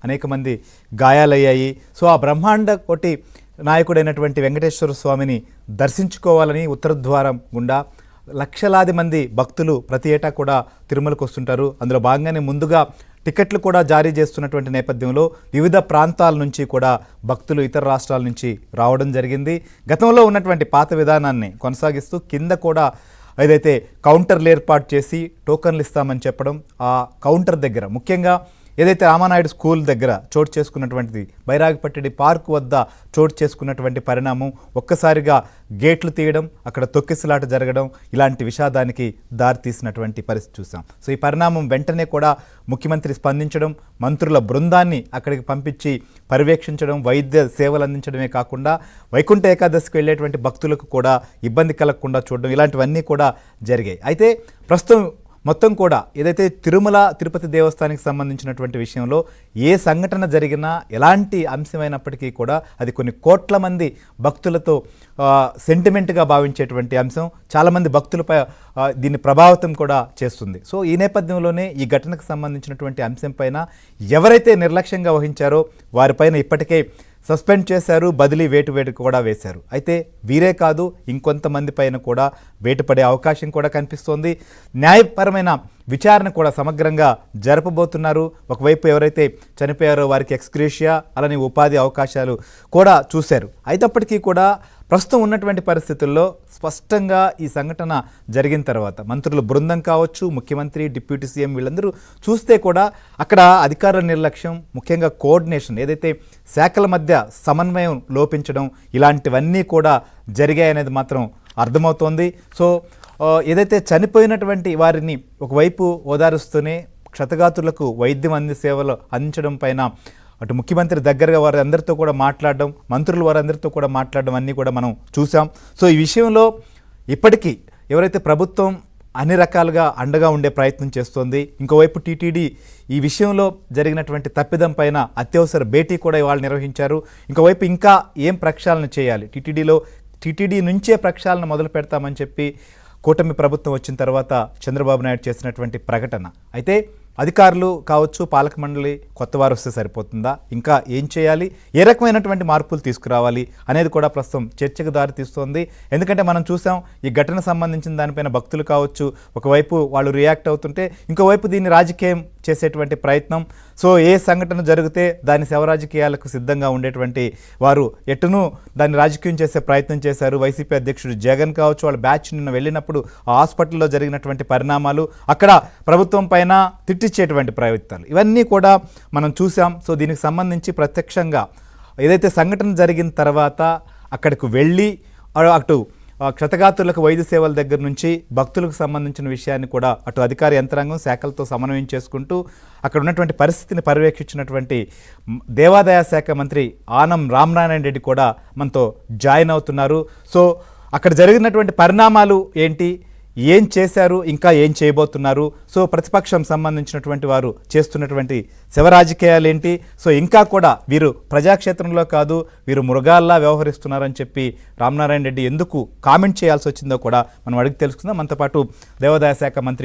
అనేక మంది గాయాలయ్యాయి. సో ఆ బ్రహ్మాండ కోటి నాయకుడైనటువంటి వెంకటేశ్వర స్వామిని దర్శించుకోవాలని ఉత్తర ద్వారం గుండా లక్షలాది మంది భక్తులు ప్రతి ఏటా కూడా తిరుమలకు వస్తుంటారు. అందులో భాగంగానే ముందుగా టికెట్లు కూడా జారీ చేస్తున్నటువంటి నేపథ్యంలో వివిధ ప్రాంతాల నుంచి కూడా భక్తులు ఇతర రాష్ట్రాల నుంచి రావడం జరిగింది. గతంలో ఉన్నటువంటి పాత విధానాన్ని కొనసాగిస్తూ కింద కూడా ఏదైతే కౌంటర్లు ఏర్పాటు చేసి టోకన్లు ఇస్తామని చెప్పడం, ఆ కౌంటర్ దగ్గర ముఖ్యంగా ఏదైతే రామానాయుడు స్కూల్ దగ్గర చోటు చేసుకున్నటువంటిది, బైరాగిపట్టడి పార్క్ వద్ద చోటు చేసుకున్నటువంటి పరిణామం, ఒక్కసారిగా గేట్లు తీయడం, అక్కడ తొక్కిసలాట జరగడం, ఇలాంటి విషాదానికి దారితీసినటువంటి పరిస్థితి చూసాం. సో ఈ పరిణామం వెంటనే కూడా ముఖ్యమంత్రి స్పందించడం, మంత్రుల బృందాన్ని అక్కడికి పంపించి పర్యవేక్షించడం, వైద్య సేవలు అందించడమే కాకుండా వైకుంఠ ఏకాదశికి వెళ్ళేటువంటి భక్తులకు కూడా ఇబ్బంది కలగకుండా చూడడం, ఇలాంటివన్నీ కూడా జరిగాయి. అయితే ప్రస్తుతం మొత్తం కూడా ఏదైతే తిరుమల తిరుపతి దేవస్థానానికి సంబంధించినటువంటి విషయంలో ఏ సంఘటన జరిగినా ఎలాంటి అంశమైనప్పటికీ కూడా అది కొన్ని కోట్ల మంది భక్తులతో సెంటిమెంట్గా భావించేటువంటి అంశం, చాలామంది భక్తులపై దీన్ని ప్రభావితం కూడా చేస్తుంది. సో ఈ నేపథ్యంలోనే ఈ ఘటనకు సంబంధించినటువంటి అంశం పైన ఎవరైతే నిర్లక్ష్యంగా వహించారో వారిపైన ఇప్పటికే సస్పెండ్ చేశారు, బదిలీ వేటు కూడా వేశారు. అయితే వీరే కాదు, ఇంకొంతమంది పైన కూడా వేటు పడే అవకాశం కూడా కనిపిస్తోంది. న్యాయపరమైన విచారణ కూడా సమగ్రంగా జరపబోతున్నారు. ఒకవైపు ఎవరైతే చనిపోయారో వారికి ఎక్స్గ్రేషియా అలానే ఉపాధి అవకాశాలు కూడా చూశారు. అయినప్పటికీ కూడా ప్రస్తుతం ఉన్నటువంటి పరిస్థితుల్లో స్పష్టంగా ఈ సంఘటన జరిగిన తర్వాత మంత్రుల బృందం కావచ్చు, ముఖ్యమంత్రి, డిప్యూటీ సీఎం వీళ్ళందరూ చూస్తే కూడా అక్కడ అధికారుల నిర్లక్ష్యం, ముఖ్యంగా కోఆర్డినేషన్, ఏదైతే శాఖల మధ్య సమన్వయం లోపించడం, ఇలాంటివన్నీ కూడా జరిగాయనేది మాత్రం అర్థమవుతోంది. సో ఏదైతే చనిపోయినటువంటి వారిని ఒకవైపు ఓదారుస్తూనే క్షతగాతులకు వైద్యం సేవలు అందించడం పైన అటు ముఖ్యమంత్రి దగ్గరగా వారి అందరితో కూడా మాట్లాడడం, మంత్రులు వారందరితో కూడా మాట్లాడడం అన్నీ కూడా మనం చూసాం. సో ఈ విషయంలో ఇప్పటికీ ఎవరైతే ప్రభుత్వం అన్ని రకాలుగా అండగా ఉండే ప్రయత్నం చేస్తోంది, ఇంకోవైపు టీటీడీ ఈ విషయంలో జరిగినటువంటి తప్పిదం పైన అత్యవసర భేటీ కూడా ఇవాళ నిర్వహించారు. ఇంకోవైపు ఇంకా ఏం ప్రక్షాళన చేయాలి, టీటీడీ నుంచే ప్రక్షాళన మొదలు పెడతామని చెప్పి కూటమి ప్రభుత్వం వచ్చిన తర్వాత చంద్రబాబు నాయుడు చేసినటువంటి ప్రకటన. అయితే అధికారులు కావచ్చు, పాలక మండలి కొత్త వారు వస్తే సరిపోతుందా, ఇంకా ఏం చేయాలి, ఏ రకమైనటువంటి మార్పులు తీసుకురావాలి అనేది కూడా ప్రస్తుతం చర్చకు దారి తీస్తోంది. ఎందుకంటే మనం చూసాం ఈ ఘటన సంబంధించిన దానిపైన భక్తులు కావచ్చు ఒకవైపు వాళ్ళు రియాక్ట్ అవుతుంటే, ఇంకోవైపు దీన్ని రాజకీయం చేసేటువంటి ప్రయత్నం. సో ఏ సంఘటన జరిగితే దాని శవరాజకీయాలకు సిద్ధంగా ఉండేటువంటి వారు ఎటును దాన్ని రాజకీయం చేసే ప్రయత్నం చేశారు. వైసీపీ అధ్యక్షుడు జగన్ కావచ్చు, వాళ్ళ బ్యాచ్ నిన్న వెళ్ళినప్పుడు ఆ హాస్పిటల్లో జరిగినటువంటి పరిణామాలు, అక్కడ ప్రభుత్వం పైన తిట్టించేటువంటి ప్రయత్నాలు, ఇవన్నీ కూడా మనం చూసాం. సో దీనికి సంబంధించి ప్రత్యక్షంగా ఏదైతే సంఘటన జరిగిన తర్వాత అక్కడికి వెళ్ళి అటు క్షతగాతులకు వైద్య సేవల దగ్గర నుంచి భక్తులకు సంబంధించిన విషయాన్ని కూడా అటు అధికార యంత్రాంగం శాఖలతో సమన్వయం చేసుకుంటూ అక్కడ ఉన్నటువంటి పరిస్థితిని పర్యవేక్షించినటువంటి దేవాదాయ శాఖ మంత్రి ఆనం రామనారాయణ రెడ్డి కూడా మనతో జాయిన్ అవుతున్నారు. సో అక్కడ జరిగినటువంటి పరిణామాలు ఏంటి, ఏం చేశారు, ఇంకా ఏం చేయబోతున్నారు, సో ప్రతిపక్షం సంబంధించినటువంటి వారు చేస్తున్నటువంటి శివరాజకీయాలు ఏంటి, సో ఇంకా కూడా వీరు ప్రజాక్షేత్రంలో కాదు వీరు మృగాల్లా వ్యవహరిస్తున్నారని చెప్పి రామనారాయణ రెడ్డి ఎందుకు కామెంట్ చేయాల్సి వచ్చిందో కూడా మనం అడిగి తెలుసుకుందాం. మనతో పాటు దేవాదాయ శాఖ మంత్రి